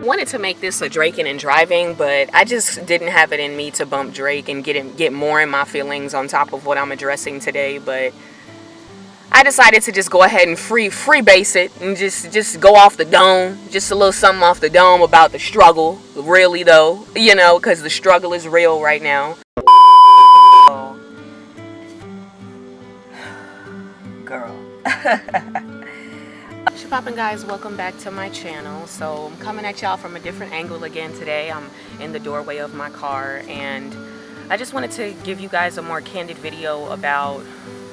Wanted to make this a Draking and driving, but I just didn't have it in me to bump Drake and get more in my feelings on top of what I'm addressing today. But I decided to just go ahead and free base it and just go off the dome, just a little something off the dome about the struggle. Really though, you know, because the struggle is real right now. Girl. Sha'poppin' guys, welcome back to my channel. So I'm coming at y'all from a different angle again today. I'm in the doorway of my car and I just wanted to give you guys a more candid video about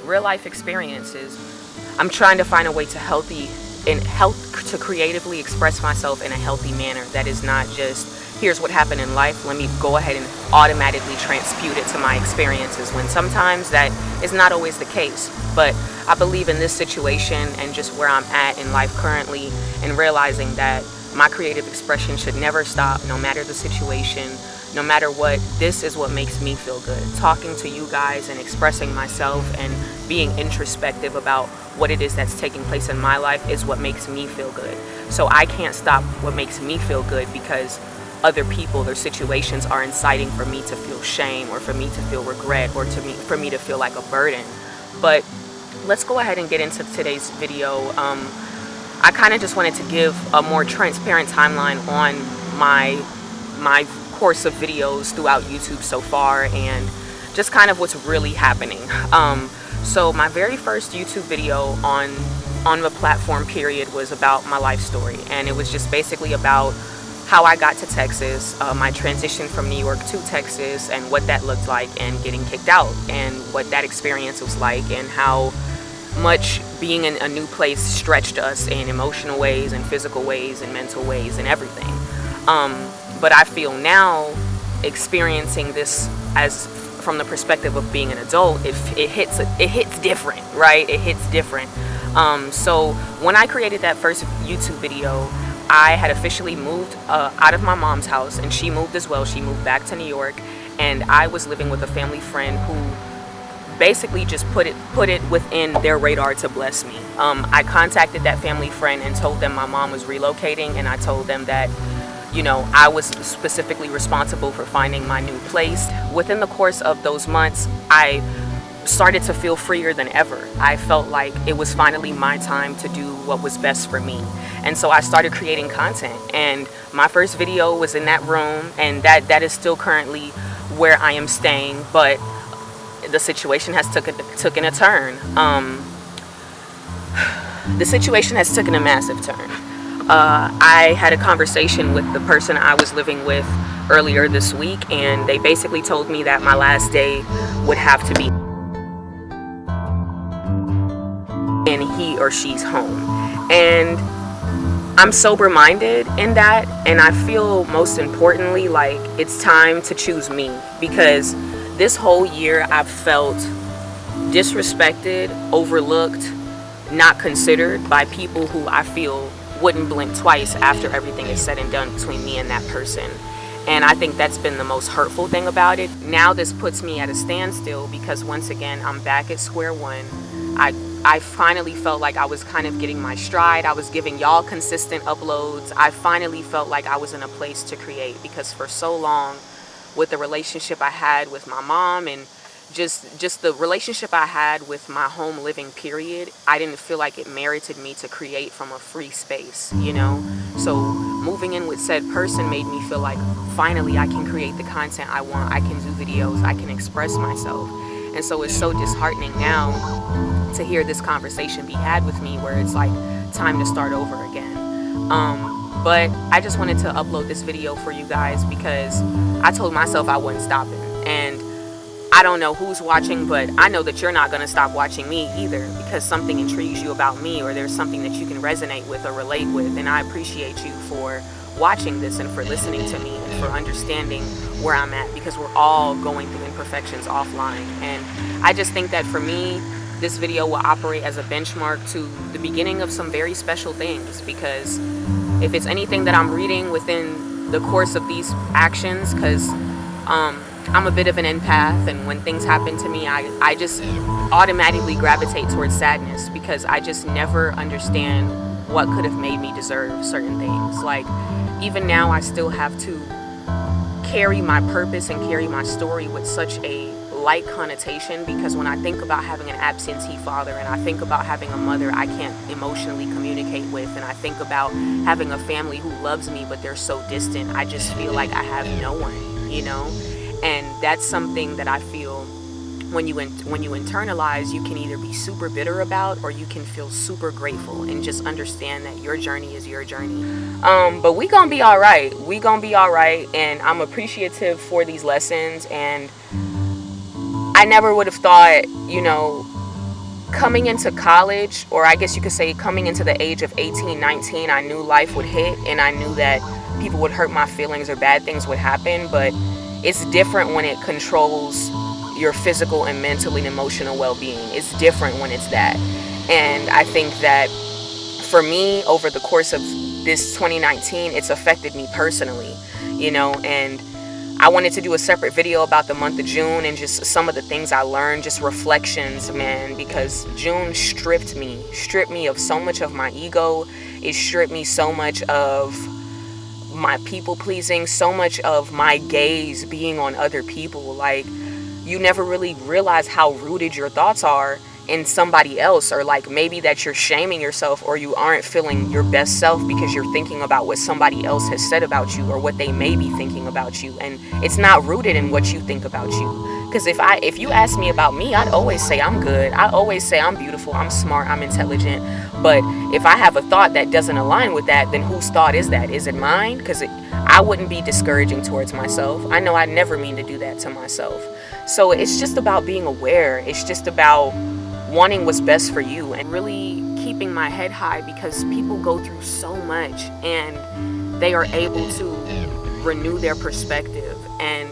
real life experiences. I'm trying to find a way to creatively express myself in a healthy manner that is not just here's what happened in life, let me go ahead and automatically transmute it to my experiences, when sometimes that is not always the case. But I believe in this situation and just where I'm at in life currently, and realizing that my creative expression should never stop, no matter the situation, no matter what. This is what makes me feel good. Talking to you guys and expressing myself and being introspective about what it is that's taking place in my life is what makes me feel good. So I can't stop what makes me feel good because other people, their situations are inciting for me to feel shame or for me to feel regret or for me to feel like a burden. But let's go ahead and get into today's video. I kind of just wanted to give a more transparent timeline on my course of videos throughout YouTube so far and just kind of what's really happening. So my very first YouTube video on the platform period was about my life story, and it was just basically about how I got to Texas, my transition from New York to Texas, and what that looked like, and getting kicked out, and what that experience was like, and how much being in a new place stretched us in emotional ways and physical ways and mental ways and everything. But I feel now, experiencing this as from the perspective of being an adult, it hits different, right? It hits different. So when I created that first YouTube video, I had officially moved out of my mom's house, and she moved as well. She moved back to New York, and I was living with a family friend who basically just put it within their radar to bless me. I contacted that family friend and told them my mom was relocating, and I told them that, you know, I was specifically responsible for finding my new place. Within the course of those months, I started to feel freer than ever. I felt like it was finally my time to do what was best for me. And so I started creating content, and my first video was in that room, and that is still currently where I am staying, but the situation has taken a turn. The situation has taken a massive turn. I had a conversation with the person I was living with earlier this week, and they basically told me that my last day would have to be and he or she's home. And I'm sober-minded in that, and I feel most importantly like it's time to choose me, because this whole year I've felt disrespected, overlooked, not considered by people who I feel wouldn't blink twice after everything is said and done between me and that person. And I think that's been the most hurtful thing about it. Now this puts me at a standstill, because once again I'm back at square one. I finally felt like I was kind of getting my stride. I was giving y'all consistent uploads. I finally felt like I was in a place to create, because for so long, with the relationship I had with my mom and just the relationship I had with my home living period, I didn't feel like it merited me to create from a free space, you know? So moving in with said person made me feel like finally I can create the content I want. I can do videos, I can express myself. And so it's so disheartening now to hear this conversation be had with me, where it's like time to start over again. But I just wanted to upload this video for you guys because I told myself I wasn't stopping. And I don't know who's watching, but I know that you're not going to stop watching me either, because something intrigues you about me, or there's something that you can resonate with or relate with. And I appreciate you for watching this and for listening to me and for understanding where I'm at, because we're all going through imperfections offline. And I just think that for me, this video will operate as a benchmark to the beginning of some very special things, because if it's anything that I'm reading within the course of these actions, because I'm a bit of an empath, and when things happen to me, I just automatically gravitate towards sadness, because I just never understand what could have made me deserve certain things. Like, even now I still have to carry my purpose and carry my story with such a light connotation, because when I think about having an absentee father, and I think about having a mother I can't emotionally communicate with, and I think about having a family who loves me but they're so distant, I just feel like I have no one, you know. And that's something that I feel when you internalize, you can either be super bitter about, or you can feel super grateful and just understand that your journey is your journey. But we gonna be all right. We gonna be all right, and I'm appreciative for these lessons. And I never would have thought, you know, coming into college, or I guess you could say coming into the age of 18, 19, I knew life would hit, and I knew that people would hurt my feelings or bad things would happen. But it's different when it controls your physical and mental and emotional well-being. It's different when it's that. And I think that for me, over the course of this 2019, it's affected me personally, you know. And I wanted to do a separate video about the month of June and just some of the things I learned, just reflections, man, because June stripped me of so much of my ego. It stripped me so much of my people pleasing, so much of my gaze being on other people. Like, you never really realize how rooted your thoughts are in somebody else, or like maybe that you're shaming yourself, or you aren't feeling your best self because you're thinking about what somebody else has said about you, or what they may be thinking about you, and it's not rooted in what you think about you. Because if you ask me about me, I'd always say I'm good. I always say I'm beautiful, I'm smart, I'm intelligent. But if I have a thought that doesn't align with that, then whose thought is that? Is it mine? Because I wouldn't be discouraging towards myself. I know I never mean to do that to myself. So it's just about being aware. It's just about wanting what's best for you and really keeping my head high, because people go through so much and they are able to renew their perspective. And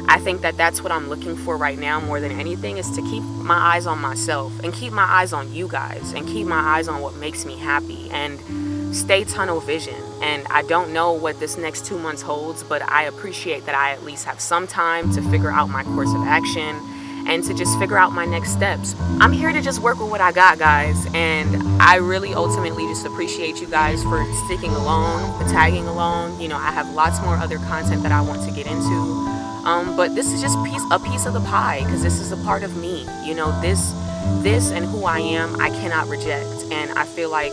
I think that that's what I'm looking for right now more than anything, is to keep my eyes on myself and keep my eyes on you guys and keep my eyes on what makes me happy and stay tunnel vision. And I don't know what this next 2 months holds, but I appreciate that I at least have some time to figure out my course of action and to just figure out my next steps. I'm here to just work with what I got, guys, and I really ultimately just appreciate you guys for sticking along, for tagging along. You know, I have lots more other content that I want to get into, but this is just a piece of the pie, because this is a part of me. You know, this and who I am, I cannot reject. And I feel like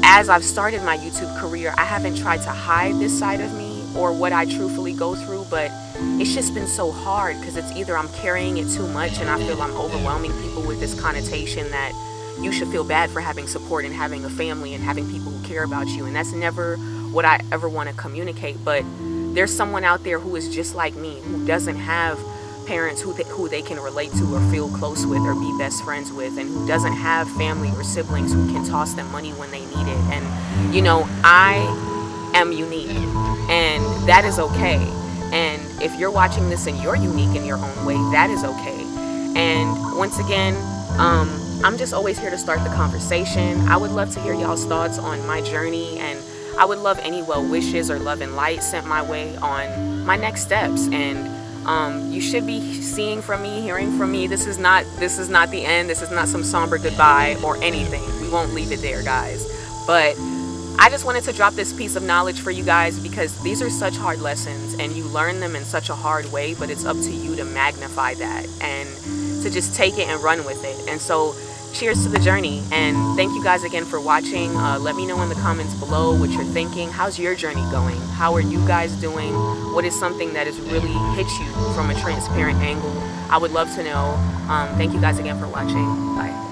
as I've started my YouTube career, I haven't tried to hide this side of me or what I truthfully go through, but it's just been so hard, because it's either I'm carrying it too much and I feel I'm overwhelming people with this connotation that you should feel bad for having support and having a family and having people who care about you, and that's never what I ever want to communicate. But there's someone out there who is just like me, who doesn't have parents who they can relate to or feel close with or be best friends with, and who doesn't have family or siblings who can toss them money when they need it. And you know, I am unique, and that is okay. And if you're watching this and you're unique in your own way, that is okay. And once again, I'm just always here to start the conversation. I would love to hear y'all's thoughts on my journey, and I would love any well wishes or love and light sent my way on my next steps. And you should be seeing from me, hearing from me. This is not the end. This is not some somber goodbye or anything. We won't leave it there, guys. But I just wanted to drop this piece of knowledge for you guys, because these are such hard lessons and you learn them in such a hard way, but it's up to you to magnify that and to just take it and run with it. And so cheers to the journey, and thank you guys again for watching. Let me know in the comments below what you're thinking. How's your journey going? How are you guys doing? What is something that has really hit you from a transparent angle? I would love to know. Thank you guys again for watching. Bye.